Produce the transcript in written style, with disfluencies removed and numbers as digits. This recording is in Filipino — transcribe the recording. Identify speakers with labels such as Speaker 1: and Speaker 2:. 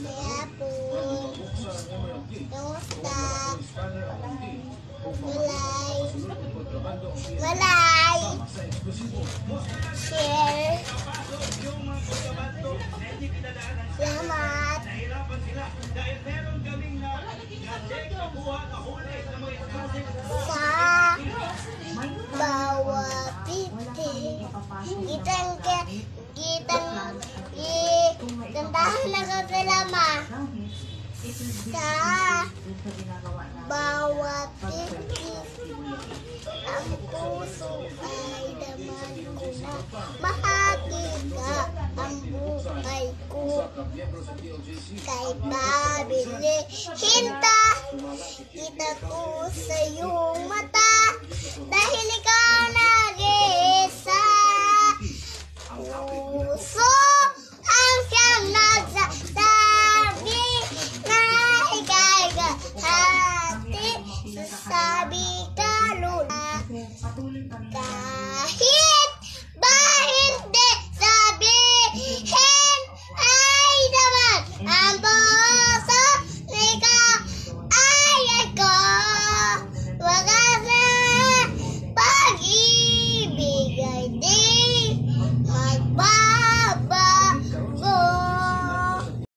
Speaker 1: Hapon. Kamusta? Malay. Share. Salamat. Sa bawat titik kantahan na ko sila, ma. Sa bawat titik ang puso ay daman ko na bahagi ka ang buhay ko. Kahit mabili hinta kita ko sa iyong mata dahil ikaw nag-iisa. Puso ang siyang nagsasabi na ika'y kahati. Sasabi ka lula.